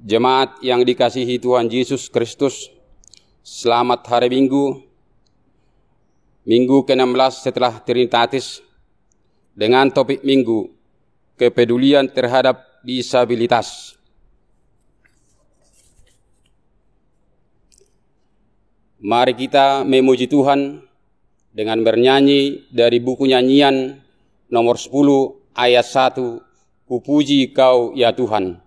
Jemaat yang dikasihi Tuhan Yesus Kristus, selamat hari Minggu, Minggu ke-16 setelah Trinitatis, dengan topik Minggu, kepedulian terhadap disabilitas. Mari kita memuji Tuhan dengan bernyanyi dari buku nyanyian nomor 10 ayat 1, Kupuji Kau ya Tuhan.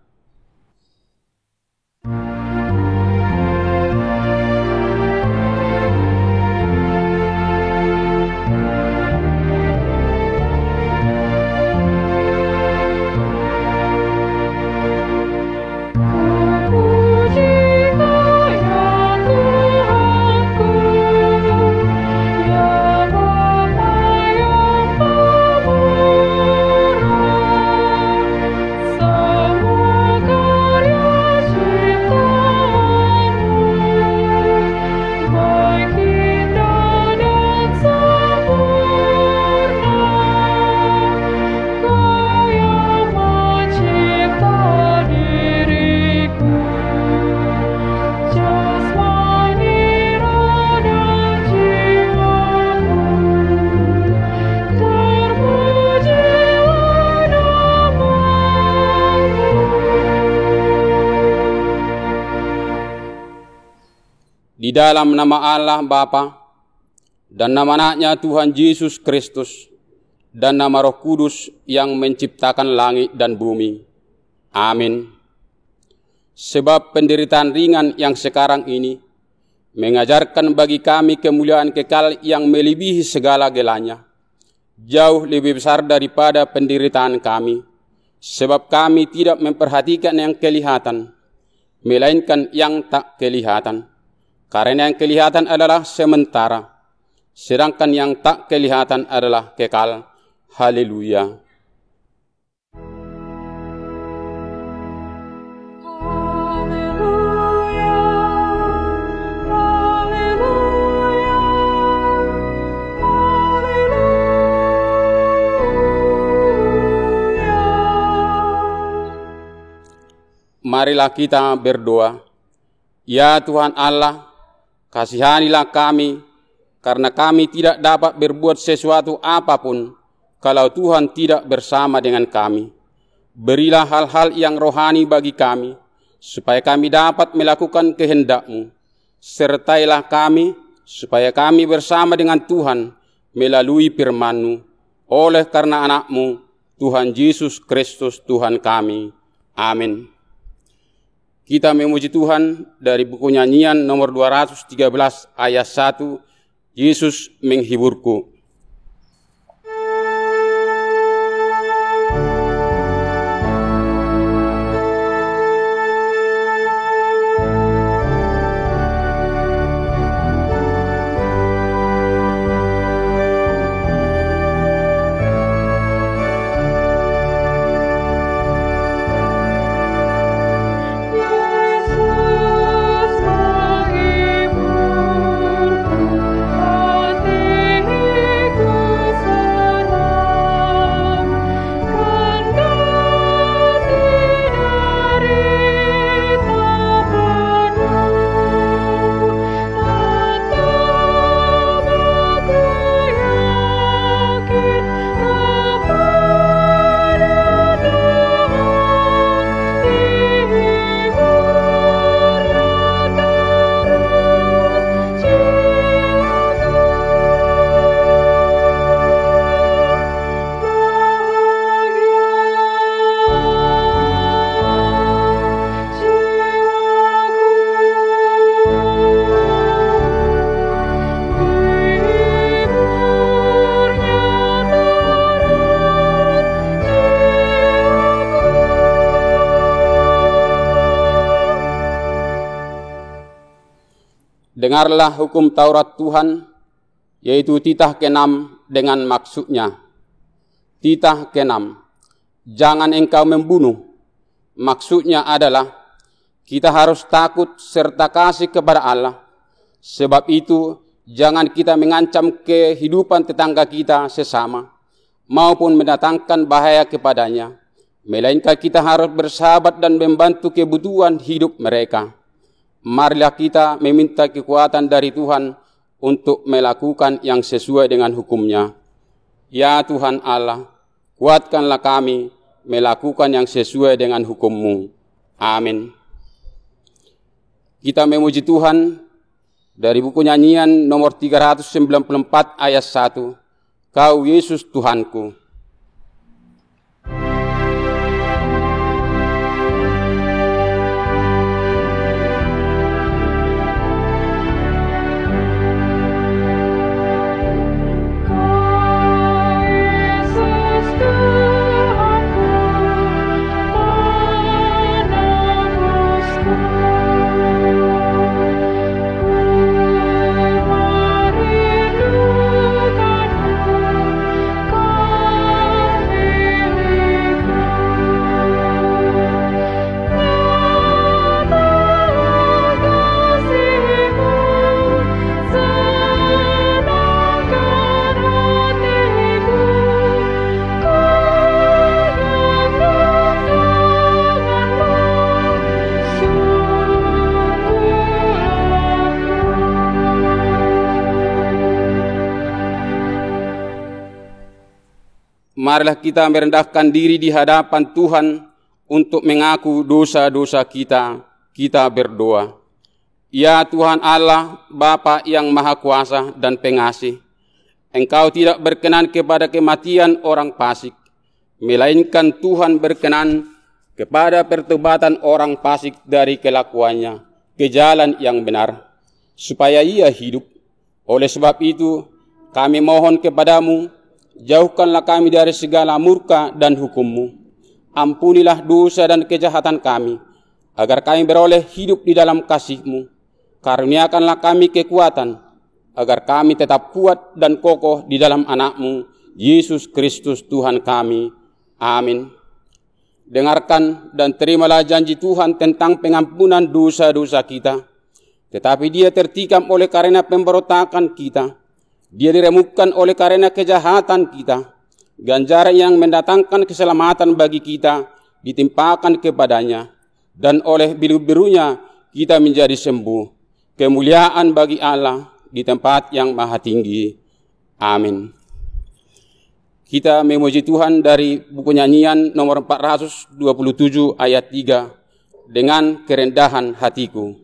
Di dalam nama Allah Bapa dan nama Anaknya Tuhan Yesus Kristus dan nama Roh Kudus yang menciptakan langit dan bumi. Amin. Sebab penderitaan ringan yang sekarang ini mengajarkan bagi kami kemuliaan kekal yang melebihi segala-galanya, jauh lebih besar daripada penderitaan kami, sebab kami tidak memperhatikan yang kelihatan, melainkan yang tak kelihatan. Karena yang kelihatan adalah sementara, sedangkan yang tak kelihatan adalah kekal. Haleluya. Marilah kita berdoa. Ya Tuhan Allah, kasihanilah kami, karena kami tidak dapat berbuat sesuatu apapun kalau Tuhan tidak bersama dengan kami. Berilah hal-hal yang rohani bagi kami, supaya kami dapat melakukan kehendak-Mu. Sertailah kami, supaya kami bersama dengan Tuhan melalui firman-Mu, oleh karena Anak-Mu, Tuhan Yesus Kristus Tuhan kami. Amin. Kita memuji Tuhan dari buku nyanyian nomor 213 ayat 1, Yesus menghiburku. Yesus menghiburku, hati Dengarlah hukum Taurat Tuhan, yaitu titah ke-6 dengan maksudnya. Titah ke-6, jangan engkau membunuh. Maksudnya adalah kita harus takut serta kasih kepada Allah. Sebab itu, jangan kita mengancam kehidupan tetangga kita sesama, maupun mendatangkan bahaya kepadanya. Melainkan kita harus bersahabat dan membantu kebutuhan hidup mereka. Marilah kita meminta kekuatan dari Tuhan untuk melakukan yang sesuai dengan hukum-Nya. Ya Tuhan Allah, kuatkanlah kami melakukan yang sesuai dengan hukum-Mu. Amin. Kita memuji Tuhan dari buku nyanyian nomor 394 ayat 1. Kau Yesus Tuhanku. Marilah kita merendahkan diri di hadapan Tuhan untuk mengaku dosa-dosa kita. Kita berdoa. Ya Tuhan Allah, Bapa yang Maha Kuasa dan Pengasih, Engkau tidak berkenan kepada kematian orang fasik, melainkan Tuhan berkenan kepada pertobatan orang fasik dari kelakuannya ke jalan yang benar, supaya ia hidup. Oleh sebab itu, kami mohon kepadamu, jauhkanlah kami dari segala murka dan hukum-Mu. Ampunilah dosa dan kejahatan kami, agar kami beroleh hidup di dalam kasih-Mu. Karuniakanlah kami kekuatan, agar kami tetap kuat dan kokoh di dalam anak-Mu, Yesus Kristus Tuhan kami. Amin. Dengarkan dan terimalah janji Tuhan tentang pengampunan dosa-dosa kita. Tetapi Dia tertikam oleh karena pemberontakan kita. Dia diremukkan oleh karena kejahatan kita. Ganjaran yang mendatangkan keselamatan bagi kita ditimpakan kepadanya. Dan oleh biru-birunya kita menjadi sembuh. Kemuliaan bagi Allah di tempat yang maha tinggi. Amin. Kita memuji Tuhan dari buku nyanyian nomor 427 ayat 3. Dengan kerendahan hatiku.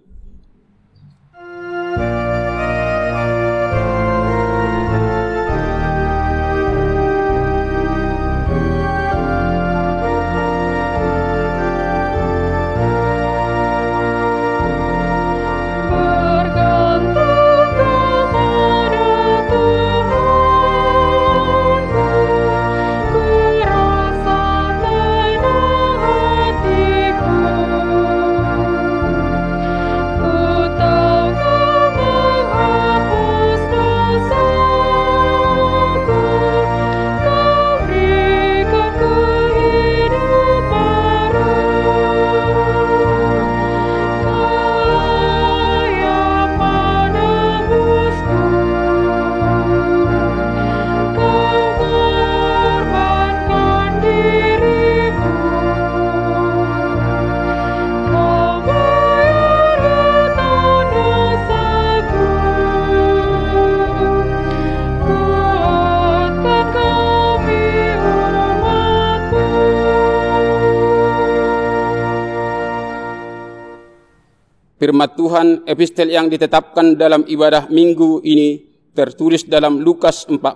Firman Tuhan epistel yang ditetapkan dalam ibadah minggu ini tertulis dalam Lukas 14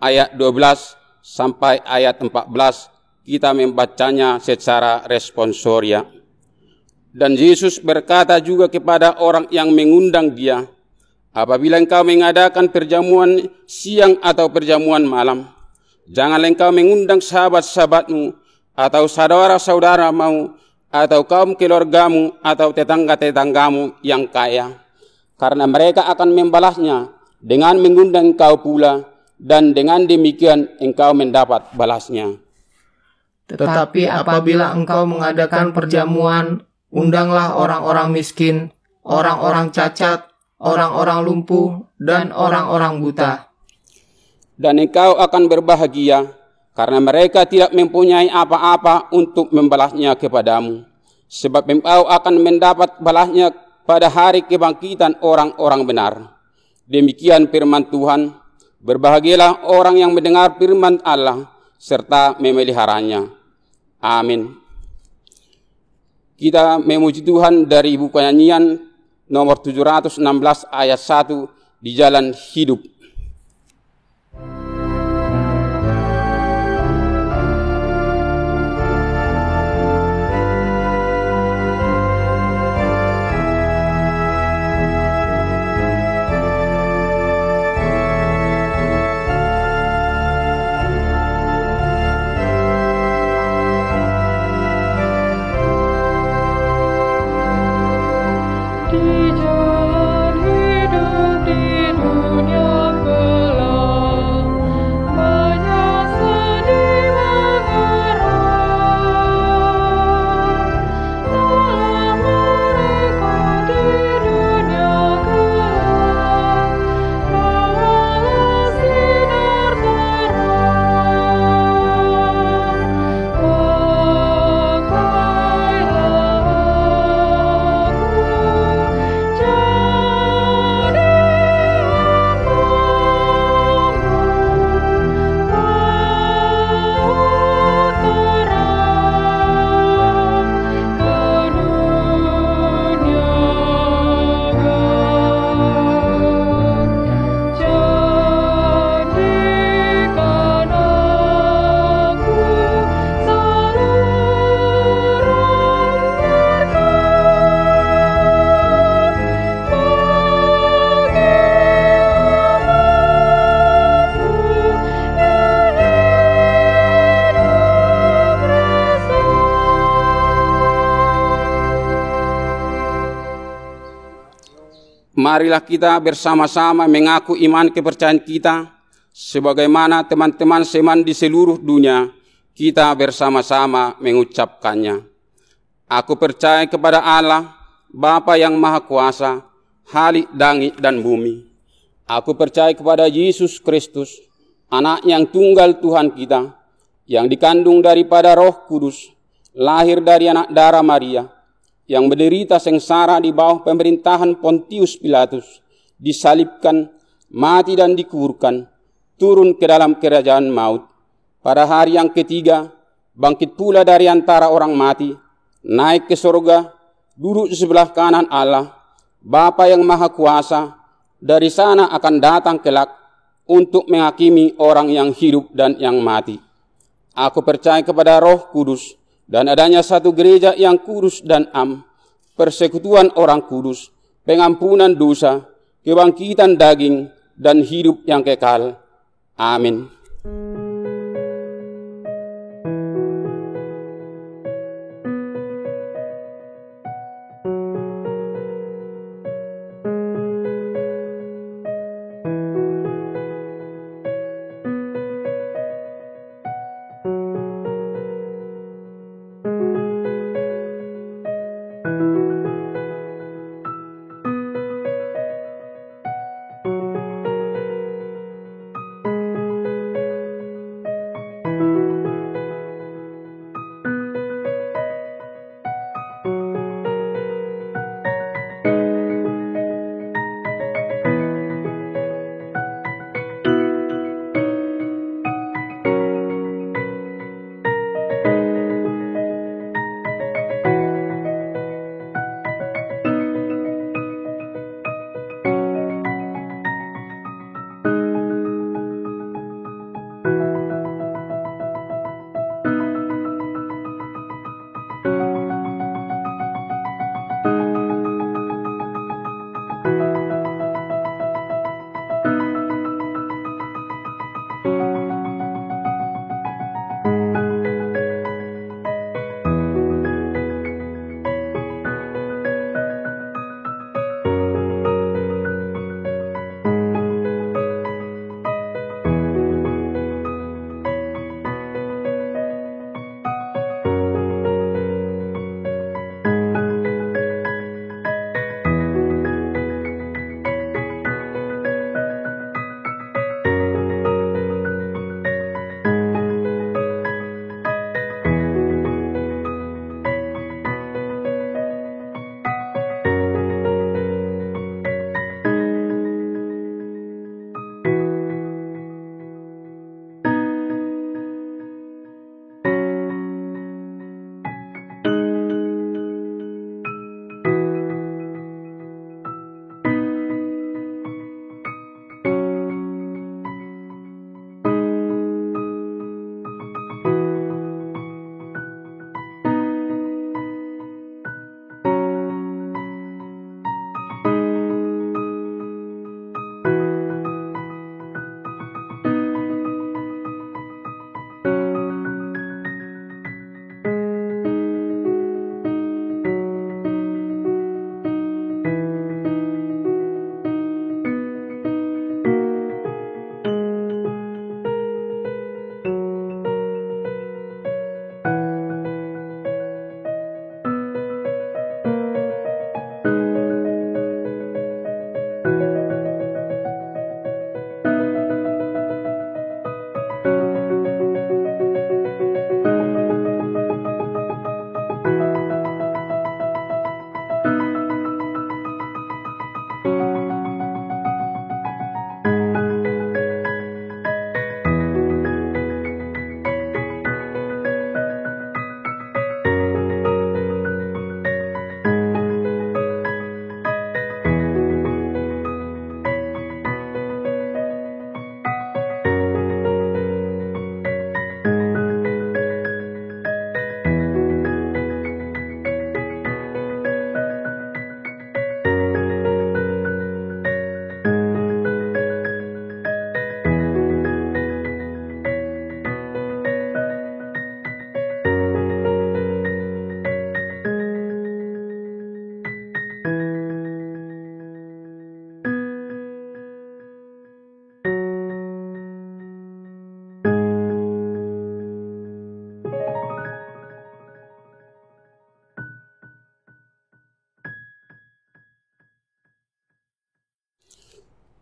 ayat 12 sampai ayat 14. Kita membacanya secara responsoria. Dan Yesus berkata juga kepada orang yang mengundang Dia, apabila engkau mengadakan perjamuan siang atau perjamuan malam, janganlah engkau mengundang sahabat-sahabatmu atau saudara-saudaramu atau kaum keluargamu atau tetangga-tetanggamu yang kaya, karena mereka akan membalasnya dengan mengundang engkau pula, dan dengan demikian engkau mendapat balasnya. Tetapi apabila engkau mengadakan perjamuan, undanglah orang-orang miskin, orang-orang cacat, orang-orang lumpuh, dan orang-orang buta. Dan engkau akan berbahagia, karena mereka tidak mempunyai apa-apa untuk membalasnya kepadamu. Sebab engkau akan mendapat balasnya pada hari kebangkitan orang-orang benar. Demikian firman Tuhan. Berbahagialah orang yang mendengar firman Allah serta memeliharanya. Amin. Kita memuji Tuhan dari buku nyanyian nomor 716 ayat 1 di jalan hidup. Marilah kita bersama-sama mengaku iman kepercayaan kita, sebagaimana teman-teman seman di seluruh dunia, kita bersama-sama mengucapkannya. Aku percaya kepada Allah, Bapa yang Maha Kuasa, Khalik langit dan bumi. Aku percaya kepada Yesus Kristus, Anak yang tunggal Tuhan kita, yang dikandung daripada Roh Kudus, lahir dari anak darah Maria, yang menderita sengsara di bawah pemerintahan Pontius Pilatus, disalibkan, mati dan dikuburkan, turun ke dalam kerajaan maut. Pada hari yang ketiga, bangkit pula dari antara orang mati, naik ke surga, duduk di sebelah kanan Allah, Bapa yang Maha Kuasa. Dari sana akan datang kelak untuk menghakimi orang yang hidup dan yang mati. Aku percaya kepada Roh Kudus, dan adanya satu gereja yang kudus dan persekutuan orang kudus, pengampunan dosa, kebangkitan daging, dan hidup yang kekal. Amin.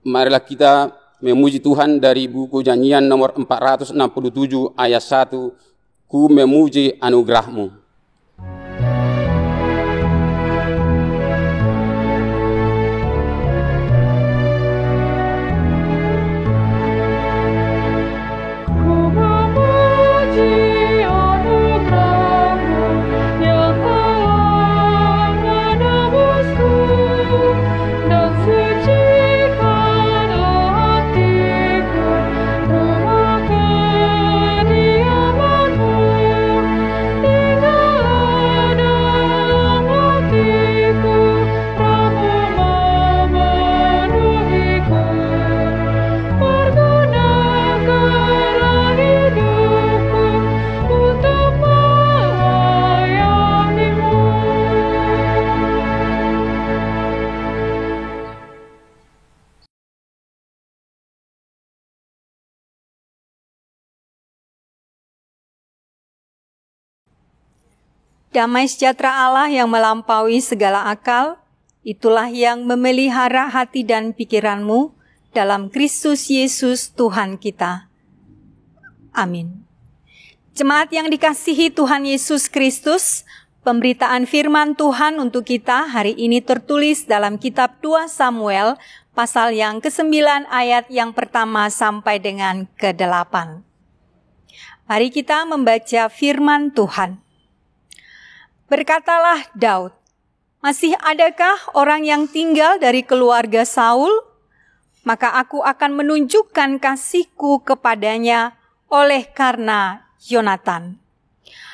Marilah kita memuji Tuhan dari buku Nyanyian nomor 467 ayat 1. Ku memuji anugerah-Mu. Damai sejahtera Allah yang melampaui segala akal, itulah yang memelihara hati dan pikiranmu dalam Kristus Yesus Tuhan kita. Amin. Jemaat yang dikasihi Tuhan Yesus Kristus, pemberitaan firman Tuhan untuk kita hari ini tertulis dalam kitab 2 Samuel, pasal yang ke-9 ayat yang pertama sampai dengan ke-8. Mari kita membaca firman Tuhan. Berkatalah Daud, masih adakah orang yang tinggal dari keluarga Saul? Maka aku akan menunjukkan kasihku kepadanya oleh karena Yonatan.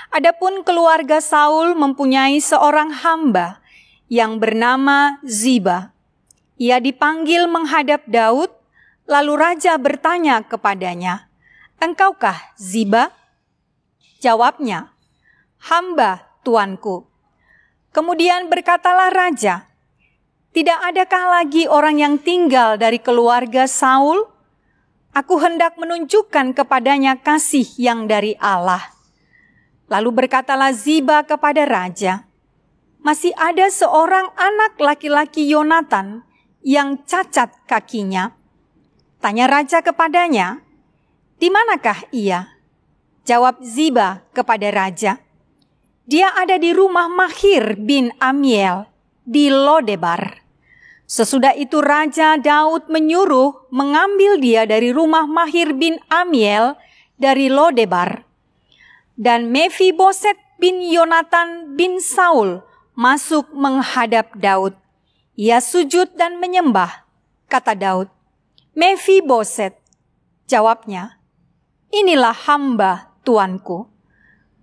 Adapun keluarga Saul mempunyai seorang hamba yang bernama Ziba. Ia dipanggil menghadap Daud, lalu raja bertanya kepadanya, "Engkaukah Ziba?" Jawabnya, "Hamba Tuanku." Kemudian berkatalah raja, "Tidak adakah lagi orang yang tinggal dari keluarga Saul? Aku hendak menunjukkan kepadanya kasih yang dari Allah." Lalu berkatalah Ziba kepada raja, "Masih ada seorang anak laki-laki Yonatan yang cacat kakinya." Tanya raja kepadanya, "Di manakah ia?" Jawab Ziba kepada raja, "Dia ada di rumah Mahir bin Amiel di Lodebar." Sesudah itu Raja Daud menyuruh mengambil dia dari rumah Mahir bin Amiel dari Lodebar. Dan Mephiboset bin Yonatan bin Saul masuk menghadap Daud. Ia sujud dan menyembah. Kata Daud, "Mephiboset." Jawabnya, "Inilah hamba Tuanku."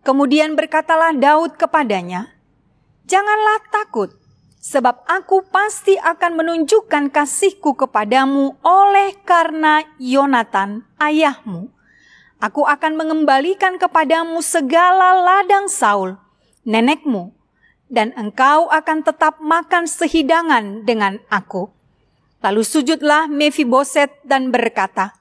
Kemudian berkatalah Daud kepadanya, "Janganlah takut, sebab aku pasti akan menunjukkan kasihku kepadamu oleh karena Yonatan, ayahmu. Aku akan mengembalikan kepadamu segala ladang Saul, nenekmu, dan engkau akan tetap makan sehidangan dengan aku." Lalu sujudlah Mephiboset dan berkata,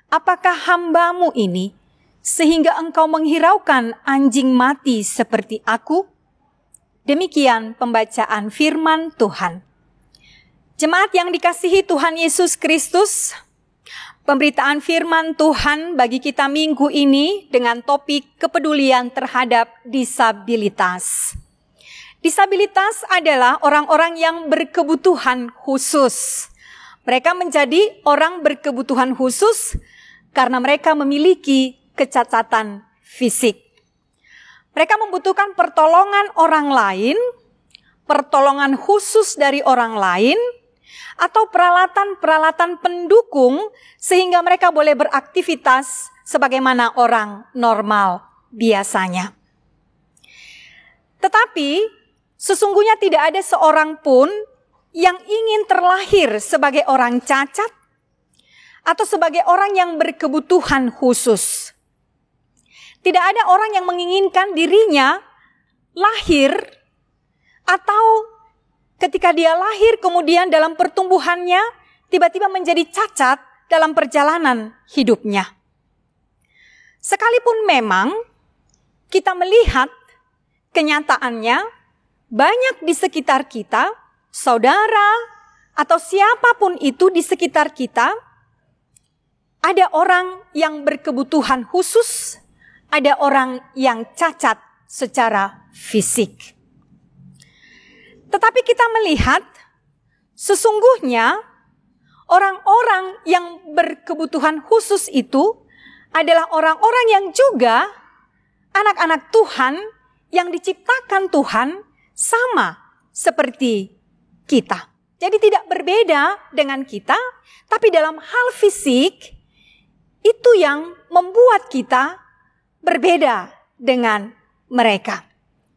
"Apakah hambamu ini, sehingga engkau menghiraukan anjing mati seperti aku?" Demikian pembacaan firman Tuhan. Jemaat yang dikasihi Tuhan Yesus Kristus, pemberitaan firman Tuhan bagi kita minggu ini dengan topik kepedulian terhadap disabilitas. Disabilitas adalah orang-orang yang berkebutuhan khusus. Mereka menjadi orang berkebutuhan khusus karena mereka memiliki kecacatan fisik. Mereka membutuhkan pertolongan orang lain, pertolongan khusus dari orang lain, atau peralatan-peralatan pendukung sehingga mereka boleh beraktivitas sebagaimana orang normal biasanya. Tetapi sesungguhnya tidak ada seorang pun yang ingin terlahir sebagai orang cacat atau sebagai orang yang berkebutuhan khusus. Tidak ada orang yang menginginkan dirinya lahir atau ketika dia lahir kemudian dalam pertumbuhannya tiba-tiba menjadi cacat dalam perjalanan hidupnya. Sekalipun memang kita melihat kenyataannya banyak di sekitar kita, saudara atau siapapun itu di sekitar kita, ada orang yang berkebutuhan khusus, ada orang yang cacat secara fisik. Tetapi kita melihat sesungguhnya orang-orang yang berkebutuhan khusus itu adalah orang-orang yang juga anak-anak Tuhan yang diciptakan Tuhan sama seperti kita. Jadi tidak berbeda dengan kita, tapi dalam hal fisik itu yang membuat kita berbeda dengan mereka.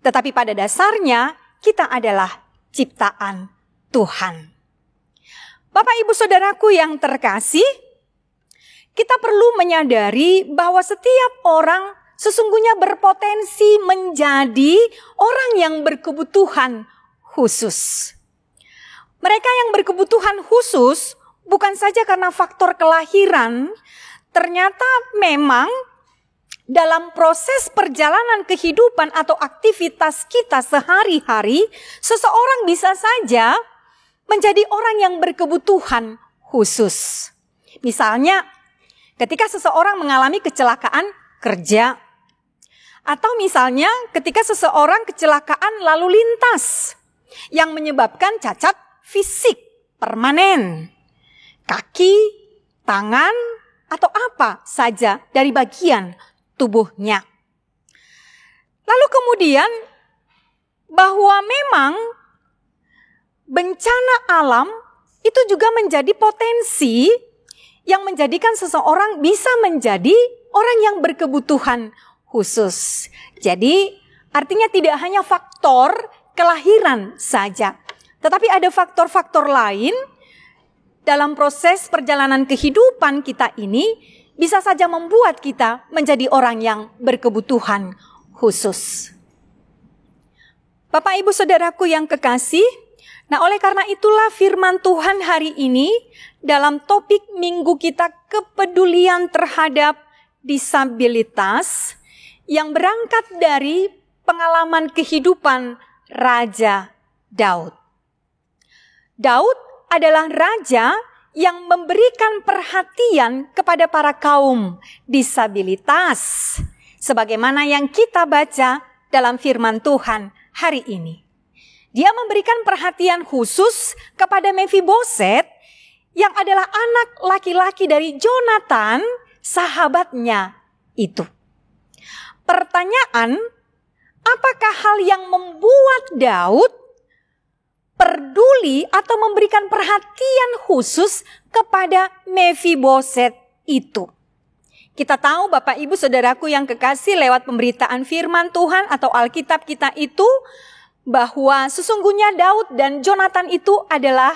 Tetapi pada dasarnya kita adalah ciptaan Tuhan. Bapak Ibu Saudaraku yang terkasih, kita perlu menyadari bahwa setiap orang sesungguhnya berpotensi menjadi orang yang berkebutuhan khusus. Mereka yang berkebutuhan khusus bukan saja karena faktor kelahiran, ternyata memang dalam proses perjalanan kehidupan atau aktivitas kita sehari-hari, seseorang bisa saja menjadi orang yang berkebutuhan khusus. Misalnya, ketika seseorang mengalami kecelakaan kerja, atau misalnya ketika seseorang kecelakaan lalu lintas yang menyebabkan cacat fisik permanen, kaki, tangan, atau apa saja dari bagian tubuhnya. Lalu kemudian bahwa memang bencana alam itu juga menjadi potensi yang menjadikan seseorang bisa menjadi orang yang berkebutuhan khusus. Jadi artinya tidak hanya faktor kelahiran saja, tetapi ada faktor-faktor lain dalam proses perjalanan kehidupan kita ini bisa saja membuat kita menjadi orang yang berkebutuhan khusus. Bapak Ibu Saudaraku yang kekasih, nah oleh karena itulah firman Tuhan hari ini dalam topik minggu kita kepedulian terhadap disabilitas yang berangkat dari pengalaman kehidupan Raja Daud. Daud adalah raja yang memberikan perhatian kepada para kaum disabilitas, sebagaimana yang kita baca dalam firman Tuhan hari ini. Dia memberikan perhatian khusus kepada Mefiboset yang adalah anak laki-laki dari Jonatan, sahabatnya itu. Pertanyaan, apakah hal yang membuat Daud peduli atau memberikan perhatian khusus kepada Mefiboset itu? Kita tahu Bapak Ibu Saudaraku yang kekasih lewat pemberitaan firman Tuhan atau Alkitab kita itu bahwa sesungguhnya Daud dan Jonatan itu adalah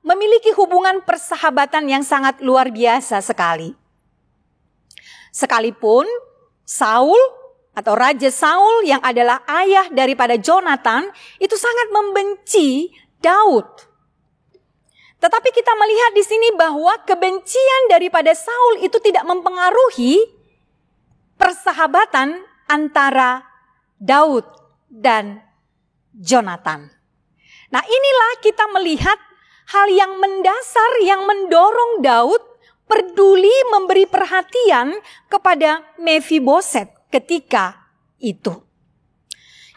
memiliki hubungan persahabatan yang sangat luar biasa sekali. Sekalipun Saul atau Raja Saul yang adalah ayah daripada Jonatan itu sangat membenci Daud. Tetapi kita melihat di sini bahwa kebencian daripada Saul itu tidak mempengaruhi persahabatan antara Daud dan Jonatan. Nah, inilah kita melihat hal yang mendasar yang mendorong Daud peduli memberi perhatian kepada Mefiboset ketika itu.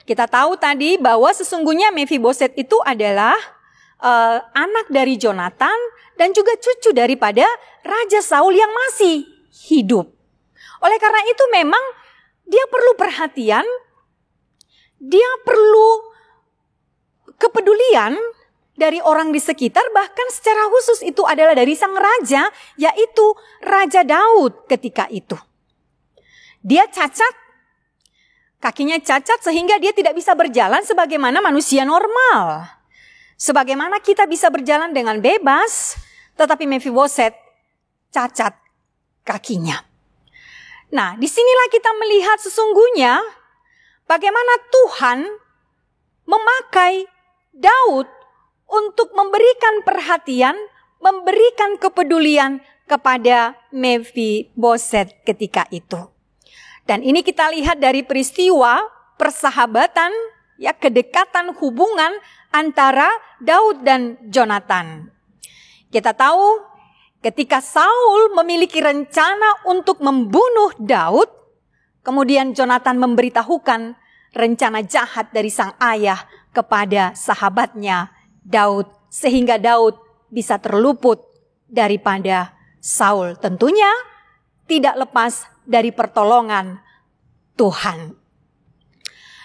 Kita tahu tadi bahwa sesungguhnya Mefiboset itu adalah anak dari Jonatan dan juga cucu daripada Raja Saul yang masih hidup. Oleh karena itu memang dia perlu perhatian, dia perlu kepedulian dari orang di sekitar, bahkan secara khusus itu adalah dari sang raja, yaitu Raja Daud ketika itu. Dia cacat, kakinya cacat sehingga dia tidak bisa berjalan sebagaimana manusia normal. Sebagaimana kita bisa berjalan dengan bebas, tetapi Mefiboset cacat kakinya. Nah, disinilah kita melihat sesungguhnya bagaimana Tuhan memakai Daud untuk memberikan perhatian, memberikan kepedulian kepada Mefiboset ketika itu. Dan ini kita lihat dari peristiwa persahabatan, ya, kedekatan hubungan antara Daud dan Jonatan. Kita tahu ketika Saul memiliki rencana untuk membunuh Daud, kemudian Jonatan memberitahukan rencana jahat dari sang ayah kepada sahabatnya Daud, sehingga Daud bisa terluput daripada Saul. Tentunya tidak lepas dari pertolongan Tuhan.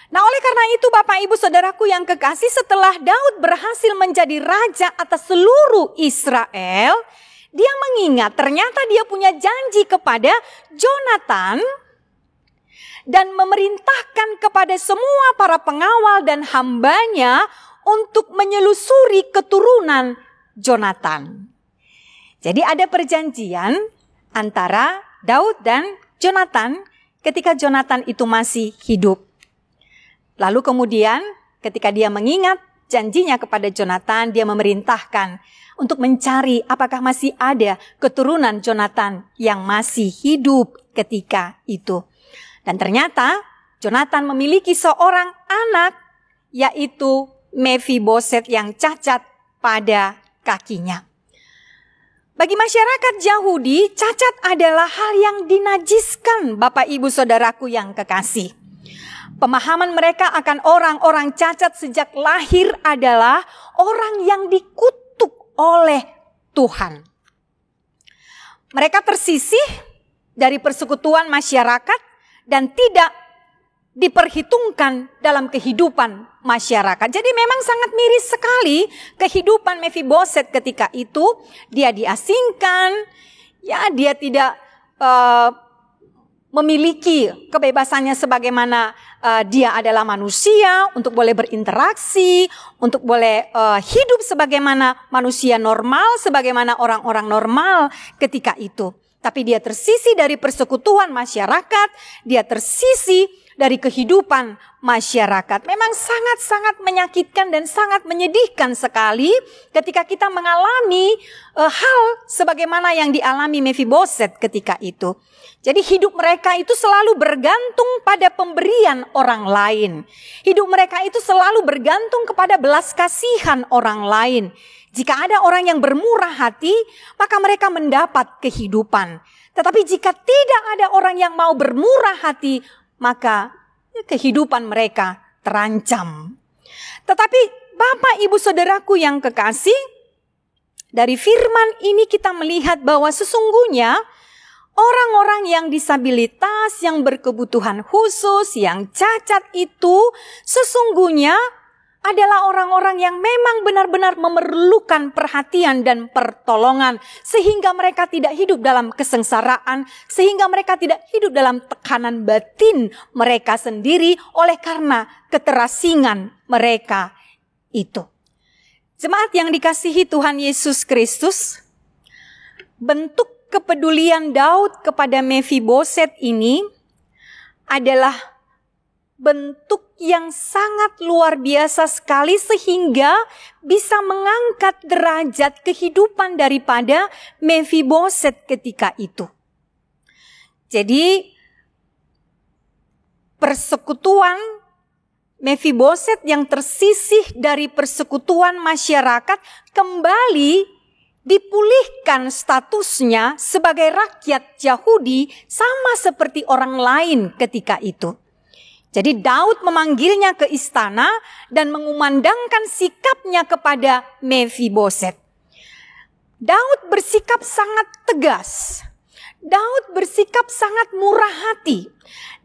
Nah, oleh karena itu Bapak Ibu Saudaraku yang kekasih, setelah Daud berhasil menjadi raja atas seluruh Israel, dia mengingat ternyata dia punya janji kepada Jonatan dan memerintahkan kepada semua para pengawal dan hambanya untuk menyelusuri keturunan Jonatan. Jadi ada perjanjian antara Daud dan Jonatan ketika Jonatan itu masih hidup. Lalu kemudian ketika dia mengingat janjinya kepada Jonatan, dia memerintahkan untuk mencari apakah masih ada keturunan Jonatan yang masih hidup ketika itu. Dan ternyata Jonatan memiliki seorang anak, yaitu Mefiboset yang cacat pada kakinya. Bagi masyarakat Yahudi, cacat adalah hal yang dinajiskan, Bapak Ibu Saudaraku yang kekasih. Pemahaman mereka akan orang-orang cacat sejak lahir adalah orang yang dikutuk oleh Tuhan. Mereka tersisih dari persekutuan masyarakat dan tidak diperhitungkan dalam kehidupan masyarakat. Jadi memang sangat miris sekali kehidupan Mefiboset ketika itu. Dia diasingkan, ya, dia tidak memiliki kebebasannya sebagaimana dia adalah manusia, untuk boleh berinteraksi, untuk boleh hidup sebagaimana manusia normal, sebagaimana orang-orang normal ketika itu. Tapi dia tersisih dari persekutuan masyarakat, dia tersisih dari kehidupan masyarakat. Memang sangat-sangat menyakitkan dan sangat menyedihkan sekali ketika kita mengalami hal sebagaimana yang dialami Mefiboset ketika itu. Jadi hidup mereka itu selalu bergantung pada pemberian orang lain. Hidup mereka itu selalu bergantung kepada belas kasihan orang lain. Jika ada orang yang bermurah hati, maka mereka mendapat kehidupan. Tetapi jika tidak ada orang yang mau bermurah hati, maka kehidupan mereka terancam. Tetapi Bapak Ibu Saudaraku yang kekasih, dari firman ini kita melihat bahwa sesungguhnya orang-orang yang disabilitas, yang berkebutuhan khusus, yang cacat itu sesungguhnya adalah orang-orang yang memang benar-benar memerlukan perhatian dan pertolongan, sehingga mereka tidak hidup dalam kesengsaraan, sehingga mereka tidak hidup dalam tekanan batin mereka sendiri oleh karena keterasingan mereka itu. Jemaat yang dikasihi Tuhan Yesus Kristus, bentuk kepedulian Daud kepada Mefiboset ini adalah bentuk yang sangat luar biasa sekali sehingga bisa mengangkat derajat kehidupan daripada Mefiboset ketika itu. Jadi persekutuan Mefiboset yang tersisih dari persekutuan masyarakat kembali dipulihkan statusnya sebagai rakyat Yahudi sama seperti orang lain ketika itu. Jadi Daud memanggilnya ke istana dan mengumandangkan sikapnya kepada Mefiboset. Daud bersikap sangat tegas. Daud bersikap sangat murah hati.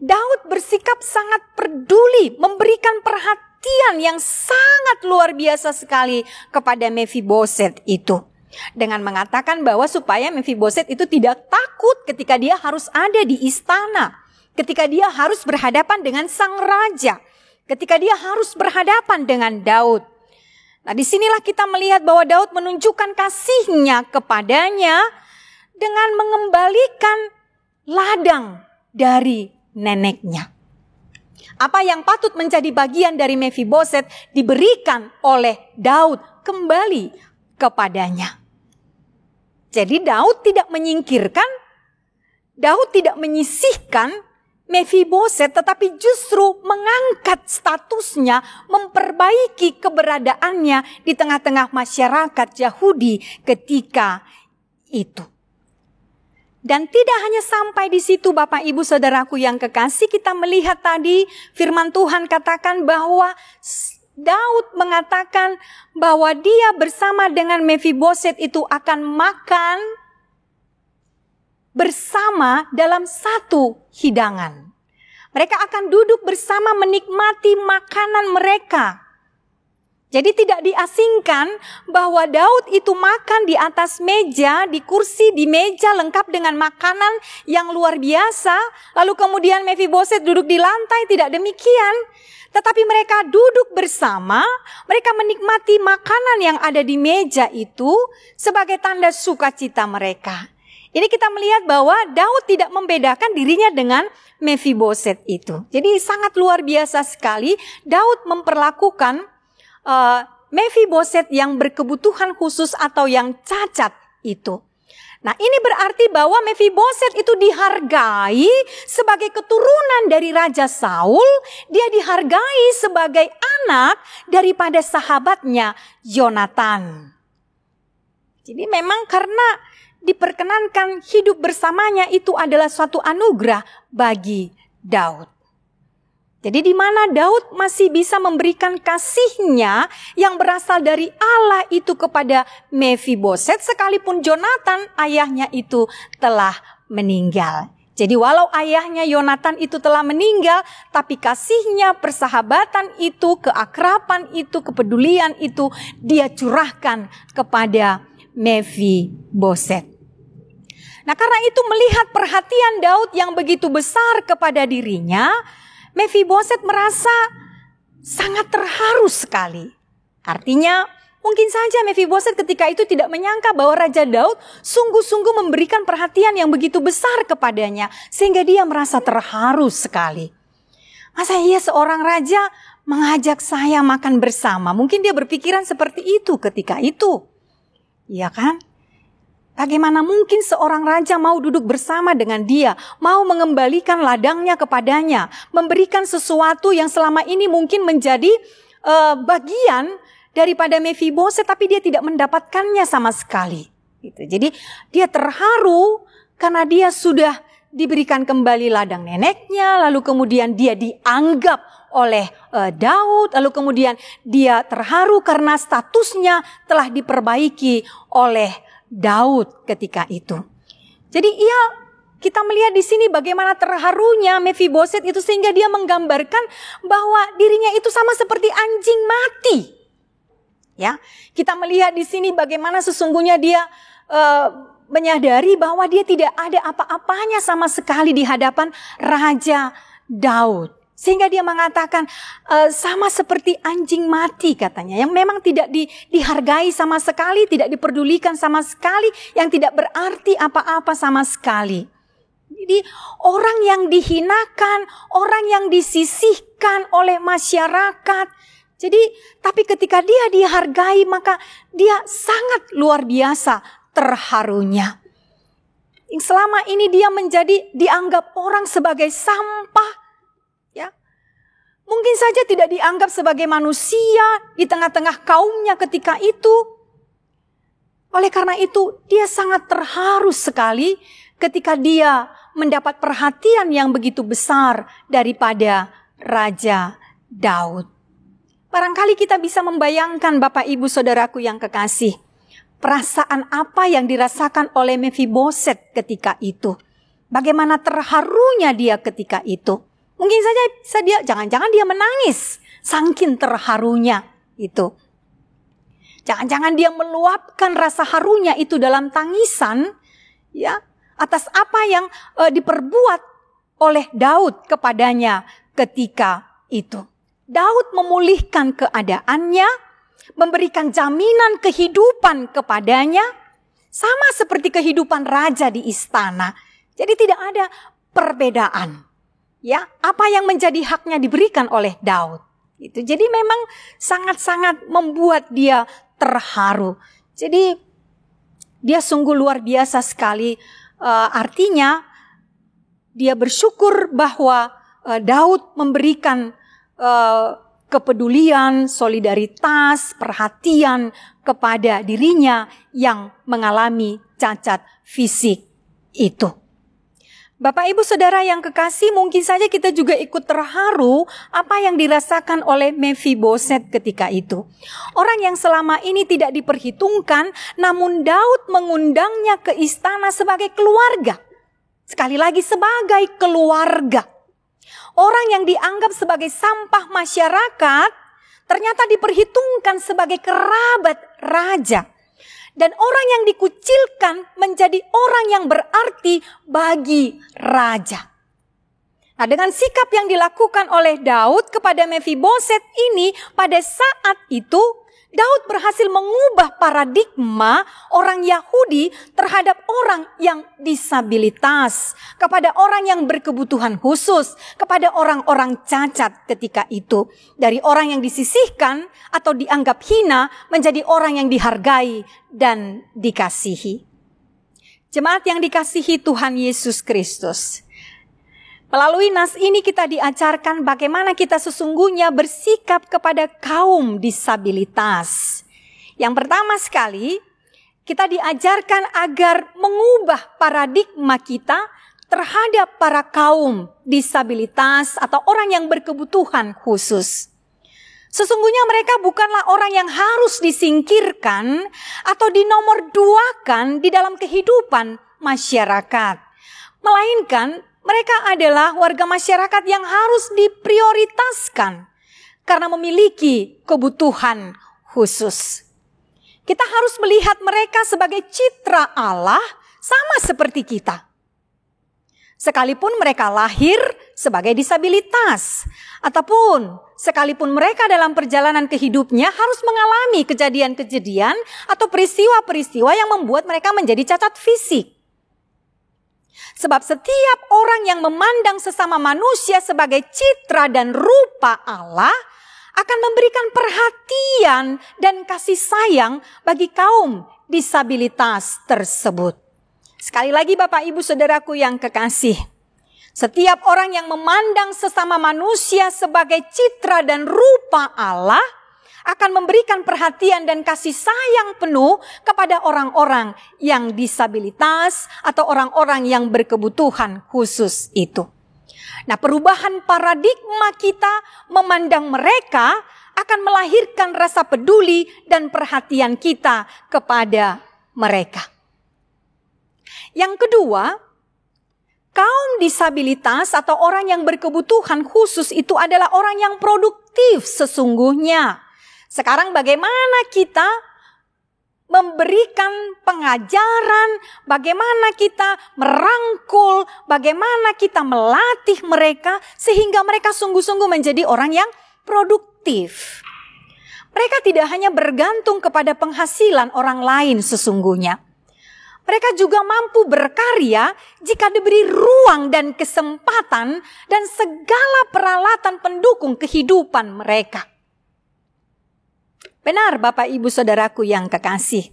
Daud bersikap sangat peduli, memberikan perhatian yang sangat luar biasa sekali kepada Mefiboset itu. Dengan mengatakan bahwa supaya Mefiboset itu tidak takut ketika dia harus ada di istana. Ketika dia harus berhadapan dengan sang raja. Ketika dia harus berhadapan dengan Daud. Nah, disinilah kita melihat bahwa Daud menunjukkan kasihnya kepadanya dengan mengembalikan ladang dari neneknya. Apa yang patut menjadi bagian dari Mefiboset diberikan oleh Daud kembali kepadanya. Jadi Daud tidak menyingkirkan, Daud tidak menyisihkan Mefiboset, tetapi justru mengangkat statusnya, memperbaiki keberadaannya di tengah-tengah masyarakat Yahudi ketika itu. Dan tidak hanya sampai di situ Bapak Ibu Saudaraku yang kekasih, kita melihat tadi firman Tuhan katakan bahwa Daud mengatakan bahwa dia bersama dengan Mefiboset itu akan makan bersama dalam satu hidangan. Mereka akan duduk bersama menikmati makanan mereka. Jadi tidak diasingkan bahwa Daud itu makan di atas meja, di kursi, di meja lengkap dengan makanan yang luar biasa. Lalu kemudian Mefiboset duduk di lantai, tidak demikian. Tetapi mereka duduk bersama, mereka menikmati makanan yang ada di meja itu sebagai tanda sukacita mereka. Ini kita melihat bahwa Daud tidak membedakan dirinya dengan Mefiboset itu. Jadi sangat luar biasa sekali Daud memperlakukan Mefiboset yang berkebutuhan khusus atau yang cacat itu. Nah, ini berarti bahwa Mefiboset itu dihargai sebagai keturunan dari Raja Saul. Dia dihargai sebagai anak daripada sahabatnya Yonatan. Jadi memang karena diperkenankan hidup bersamanya itu adalah suatu anugerah bagi Daud. Jadi di mana Daud masih bisa memberikan kasihnya yang berasal dari Allah itu kepada Mefiboset, sekalipun Yonatan ayahnya itu telah meninggal. Jadi walau ayahnya Yonatan itu telah meninggal, tapi kasihnya, persahabatan itu, keakraban itu, kepedulian itu dia curahkan kepada Mefiboset. Nah, karena itu melihat perhatian Daud yang begitu besar kepada dirinya, Mefiboset merasa sangat terharu sekali. Artinya, mungkin saja Mefiboset ketika itu tidak menyangka bahwa Raja Daud sungguh-sungguh memberikan perhatian yang begitu besar kepadanya, sehingga dia merasa terharu sekali. Masa iya seorang raja mengajak saya makan bersama? Mungkin dia berpikiran seperti itu ketika itu. Iya kan? Bagaimana mungkin seorang raja mau duduk bersama dengan dia, mau mengembalikan ladangnya kepadanya, memberikan sesuatu yang selama ini mungkin menjadi bagian daripada Mefiboset, tapi dia tidak mendapatkannya sama sekali. Gitu. Jadi dia terharu karena dia sudah diberikan kembali ladang neneknya, lalu kemudian dia dianggap oleh Daud, lalu kemudian dia terharu karena statusnya telah diperbaiki oleh Daud ketika itu. Jadi kita melihat di sini bagaimana terharunya Mefiboset itu sehingga dia menggambarkan bahwa dirinya itu sama seperti anjing mati. Ya, kita melihat di sini bagaimana sesungguhnya dia menyadari bahwa dia tidak ada apa-apanya sama sekali di hadapan Raja Daud. Sehingga dia mengatakan sama seperti anjing mati katanya. Yang memang tidak dihargai sama sekali, tidak diperdulikan sama sekali. Yang tidak berarti apa-apa sama sekali. Jadi orang yang dihinakan, orang yang disisihkan oleh masyarakat. Jadi tapi ketika dia dihargai maka dia sangat luar biasa terharunya. Selama ini dia dianggap orang sebagai sampah. Mungkin saja tidak dianggap sebagai manusia di tengah-tengah kaumnya ketika itu. Oleh karena itu, dia sangat terharu sekali ketika dia mendapat perhatian yang begitu besar daripada Raja Daud. Barangkali kita bisa membayangkan Bapak Ibu Saudaraku yang kekasih, perasaan apa yang dirasakan oleh Mephiboset ketika itu. Bagaimana terharunya dia ketika itu. Mungkin saja dia, jangan-jangan dia menangis, saking terharunya itu. Jangan-jangan dia meluapkan rasa harunya itu dalam tangisan, ya, atas apa yang diperbuat oleh Daud kepadanya ketika itu. Daud memulihkan keadaannya, memberikan jaminan kehidupan kepadanya, sama seperti kehidupan raja di istana. Jadi tidak ada perbedaan. Ya, apa yang menjadi haknya diberikan oleh Daud. Itu. Jadi memang sangat-sangat membuat dia terharu. Jadi dia sungguh luar biasa sekali. Artinya dia bersyukur bahwa Daud memberikan kepedulian, solidaritas, perhatian kepada dirinya yang mengalami cacat fisik itu. Bapak Ibu Saudara yang kekasih, mungkin saja kita juga ikut terharu apa yang dirasakan oleh Mephiboset ketika itu. Orang yang selama ini tidak diperhitungkan, namun Daud mengundangnya ke istana sebagai keluarga. Sekali lagi sebagai keluarga. Orang yang dianggap sebagai sampah masyarakat, ternyata diperhitungkan sebagai kerabat raja. Dan orang yang dikucilkan menjadi orang yang berarti bagi raja. Nah, dengan sikap yang dilakukan oleh Daud kepada Mephiboset ini, pada saat itu Daud berhasil mengubah paradigma orang Yahudi terhadap orang yang disabilitas, kepada orang yang berkebutuhan khusus, kepada orang-orang cacat ketika itu. Dari orang yang disisihkan atau dianggap hina menjadi orang yang dihargai dan dikasihi. Jemaat yang dikasihi Tuhan Yesus Kristus. Melalui nas ini kita diajarkan bagaimana kita sesungguhnya bersikap kepada kaum disabilitas. Yang pertama sekali, kita diajarkan agar mengubah paradigma kita terhadap para kaum disabilitas atau orang yang berkebutuhan khusus. Sesungguhnya mereka bukanlah orang yang harus disingkirkan atau dinomorduakan di dalam kehidupan masyarakat. Melainkan mereka adalah warga masyarakat yang harus diprioritaskan karena memiliki kebutuhan khusus. Kita harus melihat mereka sebagai citra Allah sama seperti kita. Sekalipun mereka lahir sebagai disabilitas, ataupun sekalipun mereka dalam perjalanan kehidupnya harus mengalami kejadian-kejadian atau peristiwa-peristiwa yang membuat mereka menjadi cacat fisik. Sebab setiap orang yang memandang sesama manusia sebagai citra dan rupa Allah akan memberikan perhatian dan kasih sayang bagi kaum disabilitas tersebut. Sekali lagi Bapak Ibu Saudaraku yang kekasih, setiap orang yang memandang sesama manusia sebagai citra dan rupa Allah akan memberikan perhatian dan kasih sayang penuh kepada orang-orang yang disabilitas atau orang-orang yang berkebutuhan khusus itu. Nah, perubahan paradigma kita memandang mereka akan melahirkan rasa peduli dan perhatian kita kepada mereka. Yang kedua, kaum disabilitas atau orang yang berkebutuhan khusus itu adalah orang yang produktif sesungguhnya. Sekarang bagaimana kita memberikan pengajaran, bagaimana kita merangkul, bagaimana kita melatih mereka sehingga mereka sungguh-sungguh menjadi orang yang produktif. Mereka tidak hanya bergantung kepada penghasilan orang lain sesungguhnya. Mereka juga mampu berkarya jika diberi ruang dan kesempatan dan segala peralatan pendukung kehidupan mereka. Benar Bapak Ibu Saudaraku yang kekasih.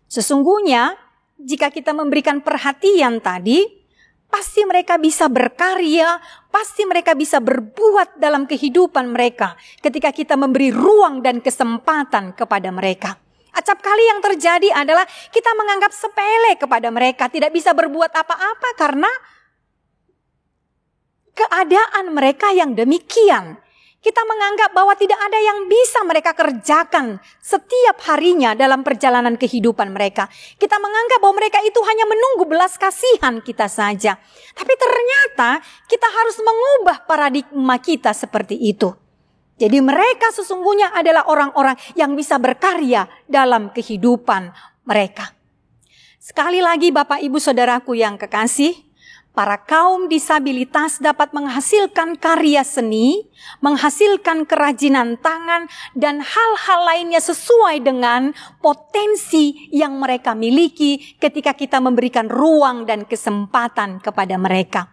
Sesungguhnya jika kita memberikan perhatian tadi, pasti mereka bisa berkarya, pasti mereka bisa berbuat dalam kehidupan mereka ketika kita memberi ruang dan kesempatan kepada mereka. Acap kali yang terjadi adalah kita menganggap sepele kepada mereka, tidak bisa berbuat apa-apa karena keadaan mereka yang demikian. Kita menganggap bahwa tidak ada yang bisa mereka kerjakan setiap harinya dalam perjalanan kehidupan mereka. Kita menganggap bahwa mereka itu hanya menunggu belas kasihan kita saja. Tapi ternyata kita harus mengubah paradigma kita seperti itu. Jadi mereka sesungguhnya adalah orang-orang yang bisa berkarya dalam kehidupan mereka. Sekali lagi Bapak Ibu Saudaraku yang kekasih, para kaum disabilitas dapat menghasilkan karya seni, menghasilkan kerajinan tangan, dan hal-hal lainnya sesuai dengan potensi yang mereka miliki ketika kita memberikan ruang dan kesempatan kepada mereka.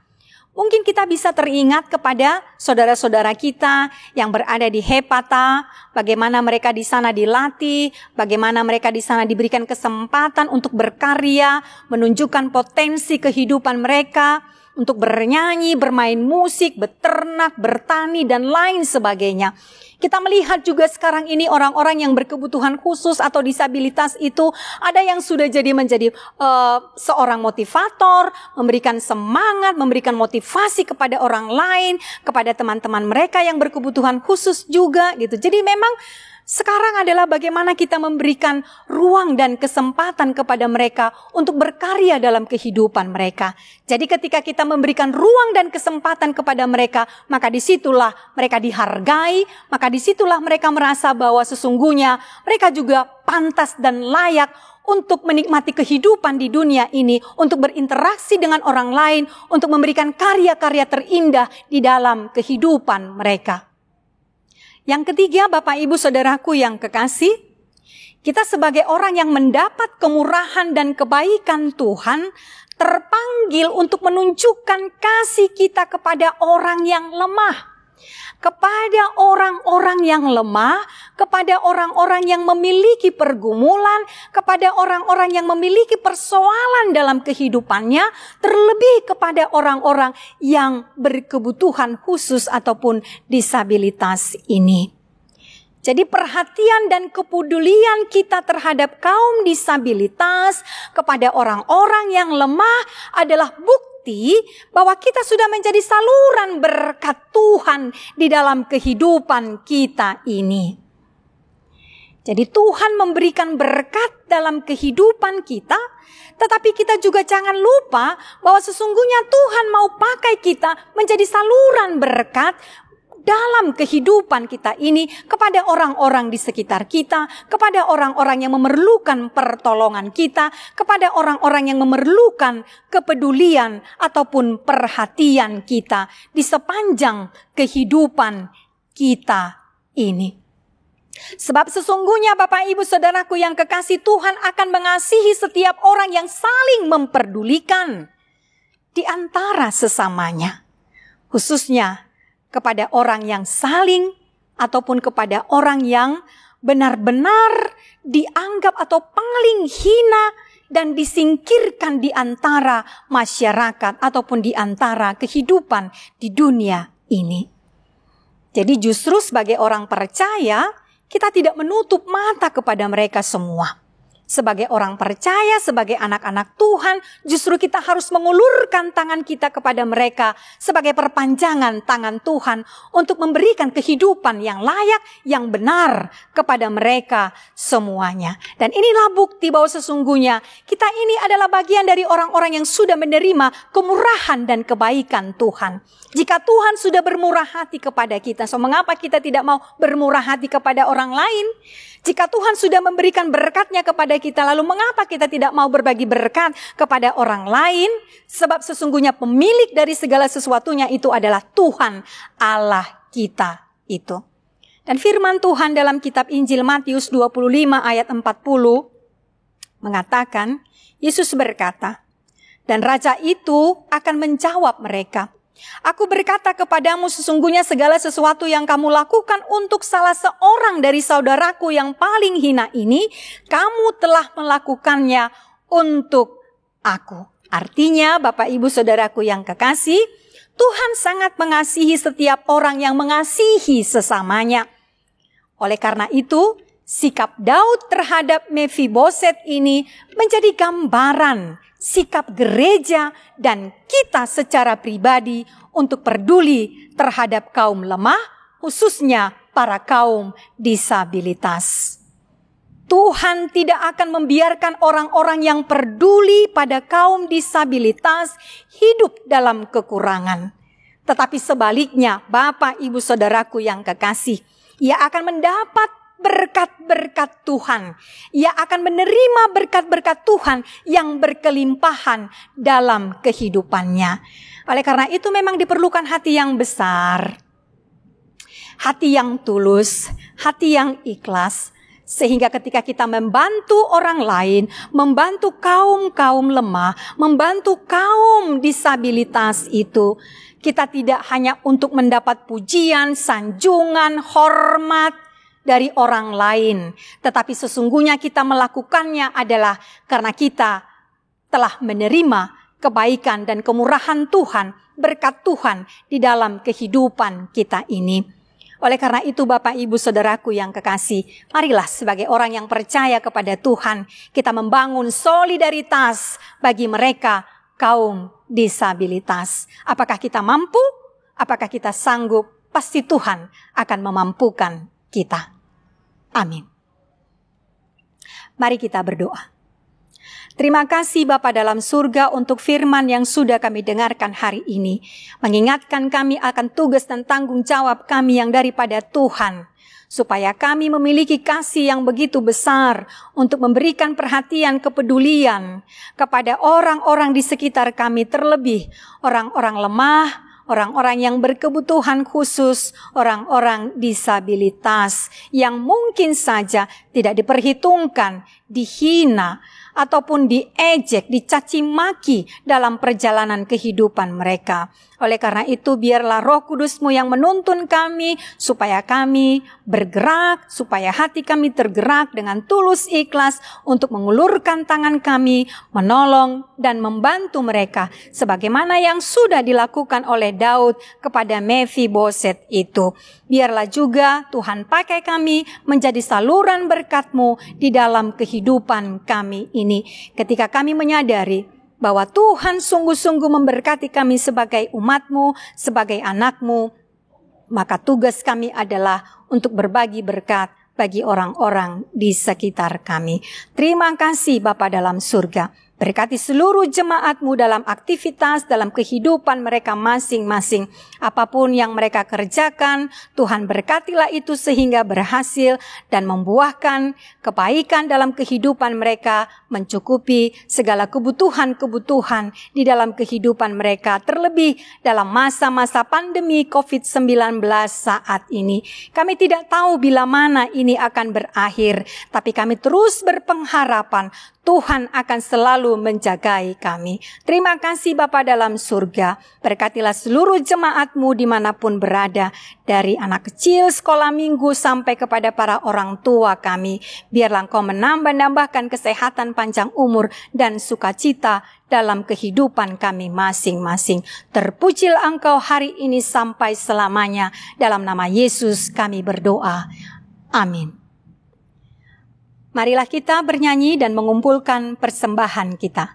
Mungkin kita bisa teringat kepada saudara-saudara kita yang berada di Hepata, bagaimana mereka di sana dilatih, bagaimana mereka di sana diberikan kesempatan untuk berkarya, menunjukkan potensi kehidupan mereka, untuk bernyanyi, bermain musik, beternak, bertani, dan lain sebagainya. Kita melihat juga sekarang ini orang-orang yang berkebutuhan khusus atau disabilitas itu ada yang sudah menjadi seorang motivator, memberikan semangat, memberikan motivasi kepada orang lain, kepada teman-teman mereka yang berkebutuhan khusus juga gitu. Jadi memang sekarang adalah bagaimana kita memberikan ruang dan kesempatan kepada mereka untuk berkarya dalam kehidupan mereka. Jadi ketika kita memberikan ruang dan kesempatan kepada mereka, maka disitulah mereka dihargai, maka disitulah mereka merasa bahwa sesungguhnya mereka juga pantas dan layak untuk menikmati kehidupan di dunia ini, untuk berinteraksi dengan orang lain, untuk memberikan karya-karya terindah di dalam kehidupan mereka. Yang ketiga, Bapak Ibu Saudaraku yang kekasih, kita sebagai orang yang mendapat kemurahan dan kebaikan Tuhan, terpanggil untuk menunjukkan kasih kita kepada orang yang lemah. Kepada orang-orang yang lemah, kepada orang-orang yang memiliki pergumulan, kepada orang-orang yang memiliki persoalan dalam kehidupannya, terlebih kepada orang-orang yang berkebutuhan khusus ataupun disabilitas ini. Jadi perhatian dan kepedulian kita terhadap kaum disabilitas, kepada orang-orang yang lemah adalah bukti bahwa kita sudah menjadi saluran berkat Tuhan di dalam kehidupan kita ini. Jadi Tuhan memberikan berkat dalam kehidupan kita, tetapi kita juga jangan lupa bahwa sesungguhnya Tuhan mau pakai kita menjadi saluran berkat dalam kehidupan kita ini kepada orang-orang di sekitar kita, kepada orang-orang yang memerlukan pertolongan kita, kepada orang-orang yang memerlukan kepedulian ataupun perhatian kita di sepanjang kehidupan kita ini. Sebab sesungguhnya Bapak Ibu Saudaraku yang kekasih, Tuhan akan mengasihi setiap orang yang saling memperdulikan di antara sesamanya, khususnya kepada orang yang saling ataupun kepada orang yang benar-benar dianggap atau paling hina dan disingkirkan di antara masyarakat ataupun di antara kehidupan di dunia ini. Jadi justru sebagai orang percaya, kita tidak menutup mata kepada mereka semua. Sebagai orang percaya, sebagai anak-anak Tuhan, justru kita harus mengulurkan tangan kita kepada mereka sebagai perpanjangan tangan Tuhan untuk memberikan kehidupan yang layak, yang benar kepada mereka semuanya. Dan inilah bukti bahwa sesungguhnya kita ini adalah bagian dari orang-orang yang sudah menerima kemurahan dan kebaikan Tuhan. Jika Tuhan sudah bermurah hati kepada kita, so mengapa kita tidak mau bermurah hati kepada orang lain? Jika Tuhan sudah memberikan berkat-Nya kepada kita, lalu mengapa kita tidak mau berbagi berkat kepada orang lain? Sebab sesungguhnya pemilik dari segala sesuatunya itu adalah Tuhan Allah kita itu. Dan firman Tuhan dalam kitab Injil Matius 25 ayat 40 mengatakan, Yesus berkata, dan raja itu akan menjawab mereka, Aku berkata kepadamu, sesungguhnya segala sesuatu yang kamu lakukan untuk salah seorang dari saudaraku yang paling hina ini, kamu telah melakukannya untuk aku. Artinya, Bapak Ibu Saudaraku yang kekasih, Tuhan sangat mengasihi setiap orang yang mengasihi sesamanya. Oleh karena itu, sikap Daud terhadap Mefiboset ini menjadi gambaran sikap gereja dan kita secara pribadi untuk peduli terhadap kaum lemah, khususnya para kaum disabilitas. Tuhan tidak akan membiarkan orang-orang yang peduli pada kaum disabilitas hidup dalam kekurangan. Tetapi sebaliknya, Bapak, Ibu, Saudaraku yang kekasih, ia akan mendapat berkat-berkat Tuhan. Ia akan menerima berkat-berkat Tuhan yang berkelimpahan dalam kehidupannya. Oleh karena itu memang diperlukan hati yang besar, hati yang tulus, hati yang ikhlas, sehingga ketika kita membantu orang lain, membantu kaum-kaum lemah, membantu kaum disabilitas itu, kita tidak hanya untuk mendapat pujian, sanjungan, hormat dari orang lain, tetapi sesungguhnya kita melakukannya adalah karena kita telah menerima kebaikan dan kemurahan Tuhan, berkat Tuhan di dalam kehidupan kita ini. Oleh karena itu Bapak Ibu Saudaraku yang kekasih, marilah sebagai orang yang percaya kepada Tuhan, kita membangun solidaritas bagi mereka kaum disabilitas. Apakah kita mampu? Apakah kita sanggup? Pasti Tuhan akan memampukan kita. Amin. Mari kita berdoa. Terima kasih Bapa dalam surga untuk firman yang sudah kami dengarkan hari ini. Mengingatkan kami akan tugas dan tanggung jawab kami yang daripada Tuhan. Supaya kami memiliki kasih yang begitu besar untuk memberikan perhatian kepedulian kepada orang-orang di sekitar kami, terlebih orang-orang lemah, orang-orang yang berkebutuhan khusus, orang-orang disabilitas yang mungkin saja tidak diperhitungkan, dihina, ataupun diejek, dicaci maki dalam perjalanan kehidupan mereka. Oleh karena itu biarlah Roh Kudus-Mu yang menuntun kami supaya kami bergerak, supaya hati kami tergerak dengan tulus ikhlas untuk mengulurkan tangan kami, menolong dan membantu mereka sebagaimana yang sudah dilakukan oleh Daud kepada Mefiboset itu. Biarlah juga Tuhan pakai kami menjadi saluran berkat-Mu di dalam kehidupan kami ini. Ketika kami menyadari bahwa Tuhan sungguh-sungguh memberkati kami sebagai umat-Mu, sebagai anak-Mu, maka tugas kami adalah untuk berbagi berkat bagi orang-orang di sekitar kami. Terima kasih Bapa dalam surga. Berkati seluruh jemaat-Mu dalam aktivitas, dalam kehidupan mereka masing-masing. Apapun yang mereka kerjakan, Tuhan berkatilah itu sehingga berhasil dan membuahkan kebaikan dalam kehidupan mereka, mencukupi segala kebutuhan-kebutuhan di dalam kehidupan mereka, terlebih dalam masa-masa pandemi COVID-19 saat ini. Kami tidak tahu bila mana ini akan berakhir, tapi kami terus berpengharapan Tuhan akan selalu menjagai kami. Terima kasih Bapa dalam surga. Berkatilah seluruh jemaat-Mu dimanapun berada. Dari anak kecil sekolah minggu sampai kepada para orang tua kami. Biarlah Engkau menambah-nambahkan kesehatan, panjang umur dan sukacita dalam kehidupan kami masing-masing. Terpujilah Engkau hari ini sampai selamanya. Dalam nama Yesus kami berdoa. Amin. Marilah kita bernyanyi dan mengumpulkan persembahan kita.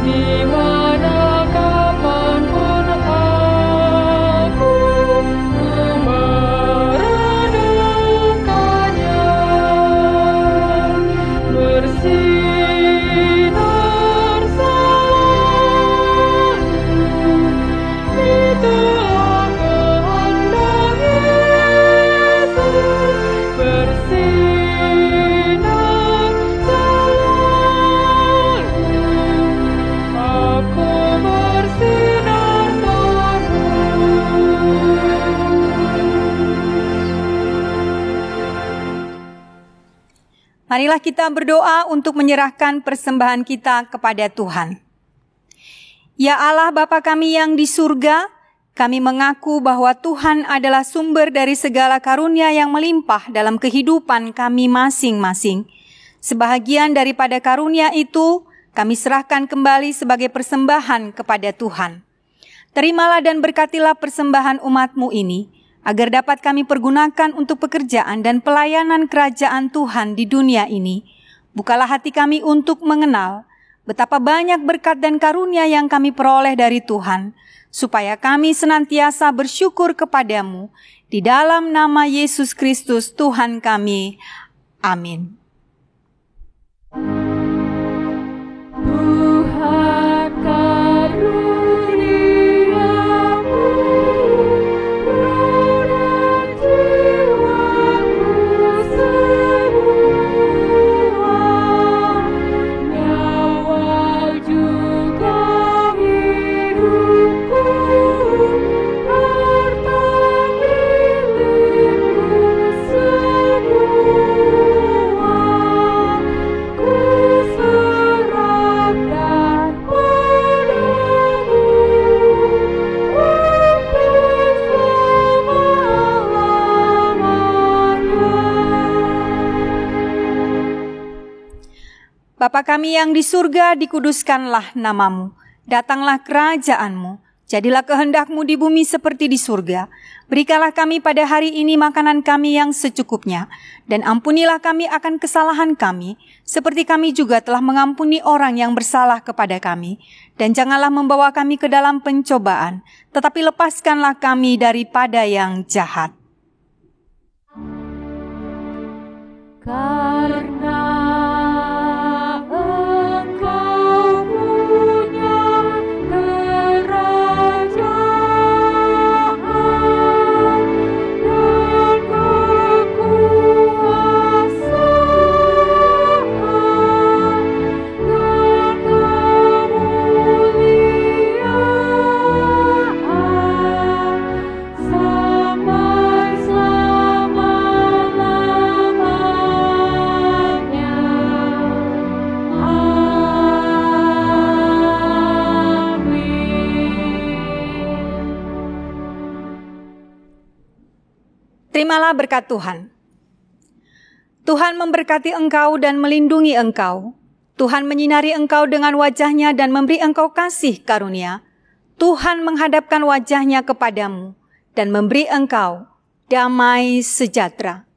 Di mana kapanpun Marilah kita berdoa untuk menyerahkan persembahan kita kepada Tuhan. Ya Allah Bapa kami yang di surga, kami mengaku bahwa Tuhan adalah sumber dari segala karunia yang melimpah dalam kehidupan kami masing-masing. Sebahagian daripada karunia itu, kami serahkan kembali sebagai persembahan kepada Tuhan. Terimalah dan berkatilah persembahan umat-Mu ini, agar dapat kami pergunakan untuk pekerjaan dan pelayanan kerajaan Tuhan di dunia ini. Bukalah hati kami untuk mengenal betapa banyak berkat dan karunia yang kami peroleh dari Tuhan, supaya kami senantiasa bersyukur kepadamu. Di dalam nama Yesus Kristus Tuhan kami. Amin. Tuhan karuniamu, roda jiwaku semua, nyawa juga hidupku, harta milikku semua, ku serahkan padamu untuk selama-lamanya. Bapa kami yang di surga, dikuduskanlah namamu. Datanglah kerajaanmu. Jadilah kehendak-Mu di bumi seperti di surga. Berikanlah kami pada hari ini makanan kami yang secukupnya. Dan ampunilah kami akan kesalahan kami, seperti kami juga telah mengampuni orang yang bersalah kepada kami. Dan janganlah membawa kami ke dalam pencobaan, tetapi lepaskanlah kami daripada yang jahat. Karena Engkau punya kerajaan dan kekuasaan dan kemuliaan sampai selama-lamanya. Amin. Terimalah berkat Tuhan. Tuhan memberkati engkau dan melindungi engkau. Tuhan menyinari engkau dengan wajah-Nya dan memberi engkau kasih karunia. Tuhan menghadapkan wajah-Nya kepadamu dan memberi engkau damai sejahtera.